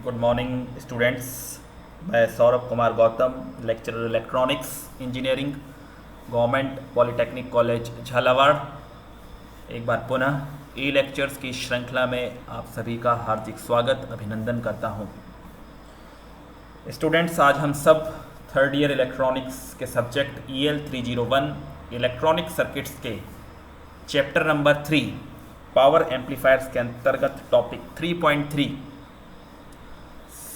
Good morning students. मैं Saurabh Kumar Gautam, lecturer electronics engineering, government polytechnic college Jhalawar. एक बार पुनः ई लेक्चर्स की श्रृंखला में आप सभी का हार्दिक स्वागत अभिनंदन करता हूं। स्टूडेंट्स, आज हम सब थर्ड ईयर इलेक्ट्रॉनिक्स के सब्जेक्ट EL 301 इलेक्ट्रॉनिक सर्किट्स के चैप्टर नंबर 3 पावर एम्पलीफायर्स के अंतर्गत टॉपिक 3.3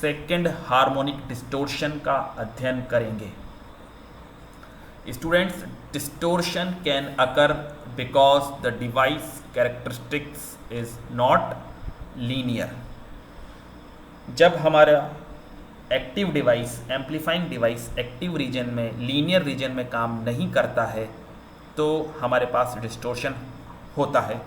सेकेंड हार्मोनिक डिस्टोर्शन का अध्ययन करेंगे। Students, distortion can occur because the device characteristics is not linear. जब हमारा active device, amplifying device active region में, लीनियर रीजन में काम नहीं करता है तो हमारे पास डिस्टोर्शन होता है।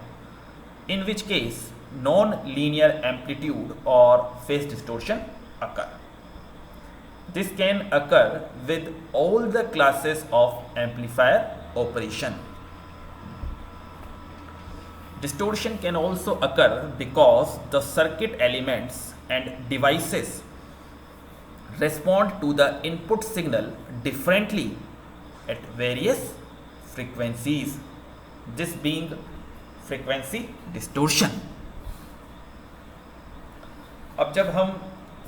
इन which case non linear amplitude और phase distortion occur. This can occur with all the classes of amplifier operation. Distortion can also occur because the circuit elements and devices respond to the input signal differently at various frequencies, this being frequency distortion. अब जब हम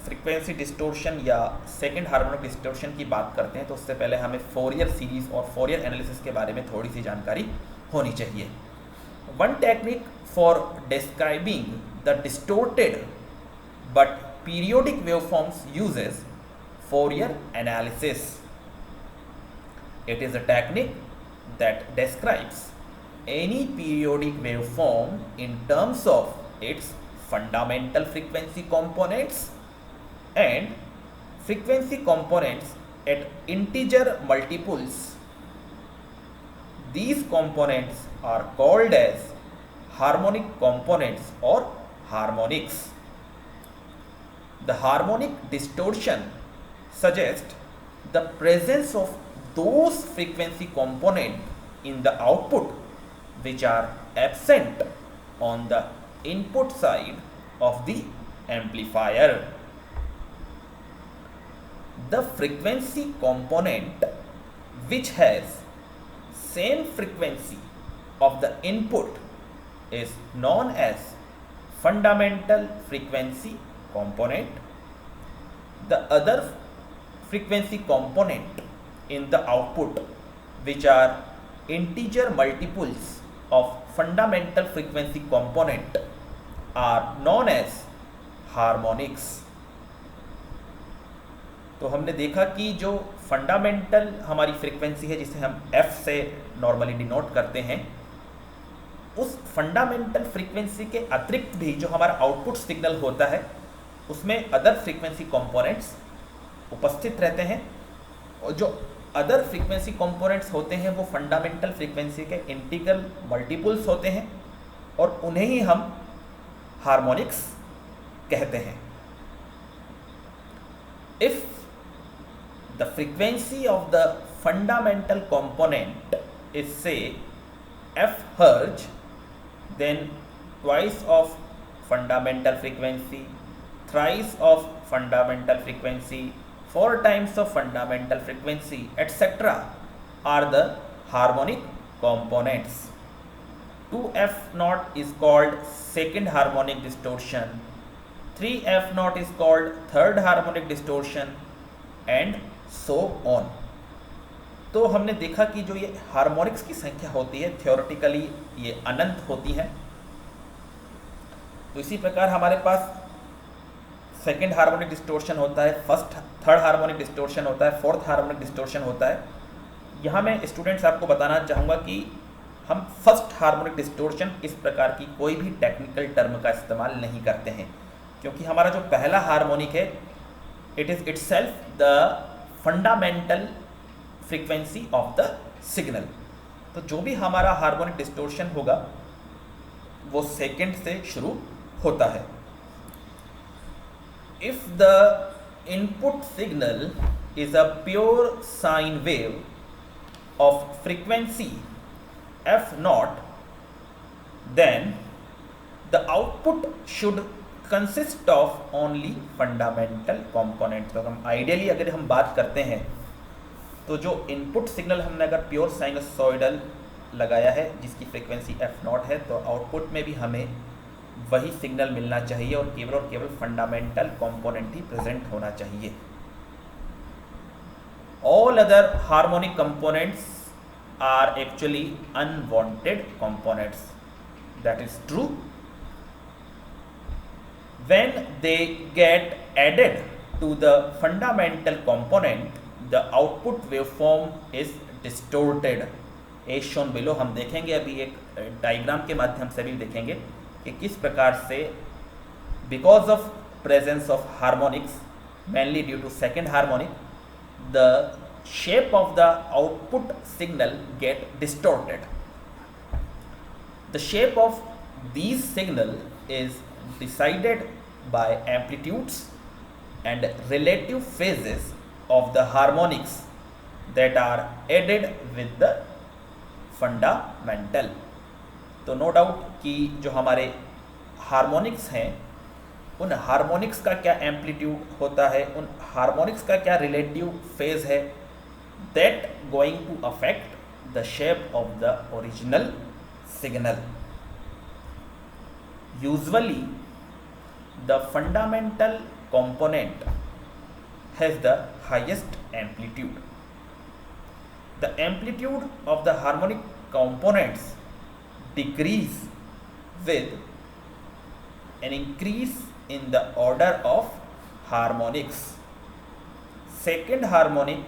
frequency distortion या second harmonic distortion की बात करते हैं तो उससे पहले हमें फोरियर सीरीज और फोरियर एनालिसिस के बारे में थोड़ी सी जानकारी होनी चाहिए। One technique for describing the distorted but periodic waveforms uses Fourier analysis. It is a technique that describes any periodic waveform in terms of its fundamental frequency components and frequency components at integer multiples. These components are called as harmonic components or harmonics. The harmonic distortion suggests the presence of those frequency components in the output which are absent on the input side of the amplifier. The frequency component which has same frequency of the input is known as fundamental frequency component. The other frequency component in the output which are integer multiples of fundamental frequency component are known as harmonics. तो हमने देखा कि जो fundamental हमारी frequency है जिसे हम F से नॉर्मली डिनोट करते हैं, उस फंडामेंटल फ्रीक्वेंसी के अतिरिक्त भी जो हमारा आउटपुट सिग्नल होता है उसमें अदर फ्रीक्वेंसी कंपोनेंट्स उपस्थित रहते हैं। और जो अदर फ्रीक्वेंसी कंपोनेंट्स होते हैं वो फंडामेंटल फ्रीक्वेंसी के इंटीग्रल मल्टीपल्स होते हैं और उन्हें ही हम हार्मोनिक्स कहते हैं। If the frequency of the fundamental component is से F hertz, then twice of fundamental frequency, thrice of fundamental frequency, 4 times of fundamental frequency, etc. are the harmonic components. 2F0 is called second harmonic distortion, 3F0 is called third harmonic distortion, and so on. तो हमने देखा कि जो ये harmonics की संख्या होती है थ्योरेटिकली ये अनंत होती है। तो इसी प्रकार हमारे पास सेकेंड हार्मोनिक डिस्टोर्शन होता है, थर्ड हार्मोनिक डिस्टोर्शन होता है, फोर्थ हार्मोनिक डिस्टोर्शन होता है। यहाँ मैं स्टूडेंट्स आपको बताना चाहूँगा कि हम फर्स्ट हार्मोनिक डिस्टोर्शन इस प्रकार की कोई भी टेक्निकल टर्म का इस्तेमाल नहीं करते हैं, क्योंकि हमारा जो पहला हार्मोनिक है it is itself the fundamental frequency of the signal. तो जो भी हमारा हार्मोनिक डिस्टोर्शन होगा वो सेकेंड से शुरू होता है। If the input signal is a pure sine wave of frequency F0, then the output should consist of only fundamental component. तो हम आइडियली अगर हम बात करते हैं तो जो इनपुट सिग्नल हमने अगर प्योर साइनसोइडल लगाया है जिसकी फ्रीक्वेंसी f0 है, तो आउटपुट में भी हमें वही सिग्नल मिलना चाहिए और केवल फंडामेंटल कंपोनेंट ही प्रेजेंट होना चाहिए। All other harmonic components are actually unwanted components. That is true. When they get added to the fundamental component, the output waveform is distorted. As shown below, हम देखेंगे अभी एक डायग्राम के माध्यम से भी देखेंगे कि किस प्रकार से because of presence of harmonics, mainly due to second harmonic, the shape of the output signal get distorted. The shape of these signal is decided by amplitudes and relative phases of the harmonics that are added with the fundamental. तो no doubt कि जो हमारे harmonics हैं उन harmonics का क्या amplitude होता है, उन हार्मोनिक्स का क्या रिलेटिव फेज है, that going to affect the shape of the original signal. Usually, the fundamental component has the highest amplitude. The amplitude of the harmonic components decrease with an increase in the order of harmonics. Second harmonic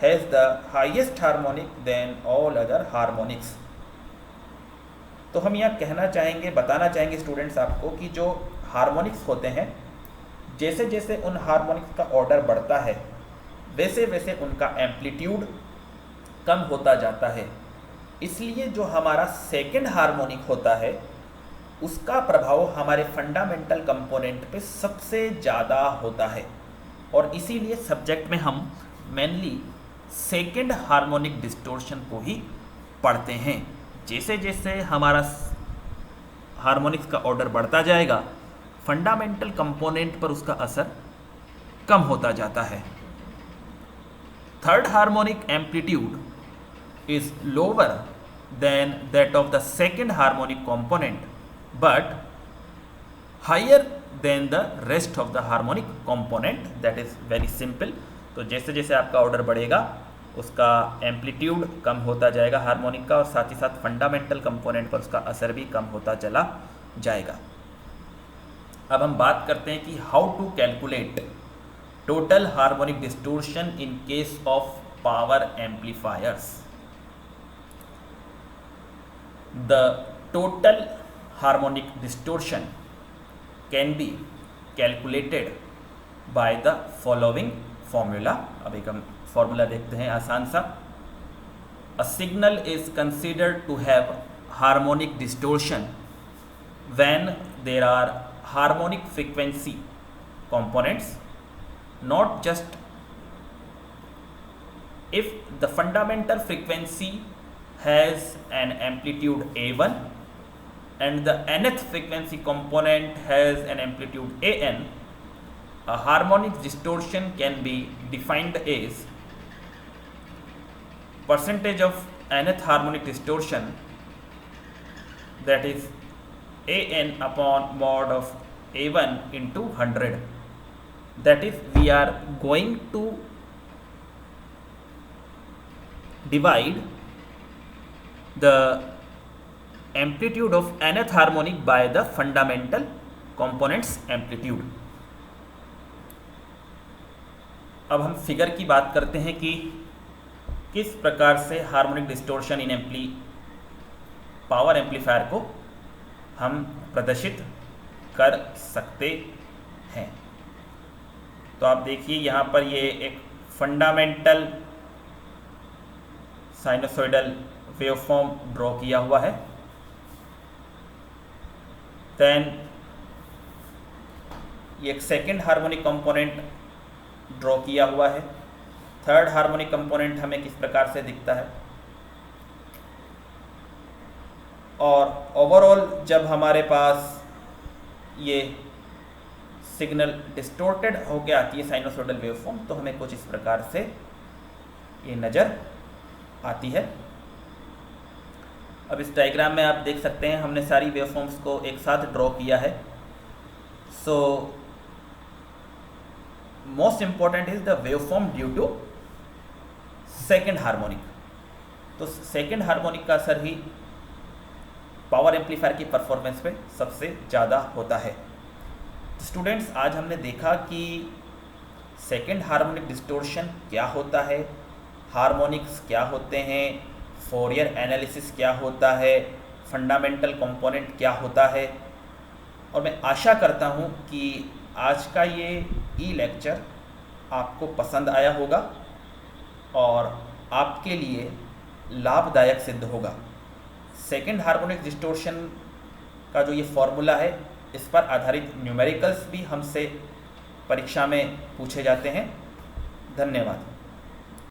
has the highest harmonic than all other harmonics. तो हम यहाँ कहना चाहेंगे, बताना चाहेंगे students आपको कि जो हार्मोनिक्स होते हैं, जैसे जैसे उन हार्मोनिक्स का ऑर्डर बढ़ता है वैसे वैसे उनका एम्पलीट्यूड कम होता जाता है। इसलिए जो हमारा सेकंड हार्मोनिक होता है उसका प्रभाव हमारे फंडामेंटल कंपोनेंट पे सबसे ज़्यादा होता है और इसीलिए सब्जेक्ट में हम मेनली सेकंड हार्मोनिक डिस्टोर्शन को ही पढ़ते हैं। जैसे जैसे हमारा हार्मोनिक्स का ऑर्डर बढ़ता जाएगा फंडामेंटल कंपोनेंट पर उसका असर कम होता जाता है। Third harmonic amplitude is lower than that of the second harmonic component but higher than the rest of the harmonic component. That is very simple. तो जैसे जैसे आपका ऑर्डर बढ़ेगा उसका एम्पलीट्यूड कम होता जाएगा हार्मोनिक का और साथ ही साथ फंडामेंटल कंपोनेंट पर उसका असर भी कम होता चला जाएगा। अब हम बात करते हैं कि how to calculate total harmonic distortion in case of power amplifiers. The total harmonic distortion can be calculated by the following formula. अब एक हम फॉर्मूला देखते हैं आसान सा। A signal is considered to have harmonic distortion when there are harmonic frequency components, not just if the fundamental frequency has an amplitude A1 and the nth frequency component has an amplitude AN, a harmonic distortion can be defined as percentage of nth harmonic distortion, that is AN upon mod of A1 into 100. That is, we are going to divide the amplitude of nth harmonic by the fundamental components amplitude. अब हम figure की बात करते हैं कि किस प्रकार से हार्मोनिक डिस्टोर्शन इन पावर एम्पलीफायर को हम प्रदर्शित कर सकते हैं। तो आप देखिए यहाँ पर ये एक फंडामेंटल साइनसोइडल वेवफॉर्म ड्रॉ किया हुआ है। देन ये एक सेकेंड हार्मोनिक कंपोनेंट ड्रॉ किया हुआ है। थर्ड हार्मोनिक कंपोनेंट हमें किस प्रकार से दिखता है, और ओवरऑल जब हमारे पास ये सिग्नल डिस्टोर्टेड होकर आती है साइनोसॉइडल वेवफॉर्म, तो हमें कुछ इस प्रकार से ये नज़र आती है। अब इस डायग्राम में आप देख सकते हैं हमने सारी वेवफॉर्म्स को एक साथ ड्रॉ किया है। So most important is the waveform due to second harmonic. तो सेकेंड हार्मोनिक का असर ही पावर एम्पलीफायर की परफॉर्मेंस पे सबसे ज़्यादा होता है। स्टूडेंट्स, आज हमने देखा कि सेकेंड हार्मोनिक डिस्टोर्शन क्या होता है, हार्मोनिक्स क्या होते हैं, फोरियर एनालिसिस क्या होता है, फंडामेंटल कंपोनेंट क्या होता है। और मैं आशा करता हूँ कि आज का ये ई लेक्चर आपको पसंद आया होगा और आपके लिए लाभदायक सिद्ध होगा। सेकेंड हार्मोनिक डिस्टोर्शन का जो ये फॉर्मूला है, इस पर आधारित न्यूमेरिकल्स भी हमसे परीक्षा में पूछे जाते हैं। धन्यवाद।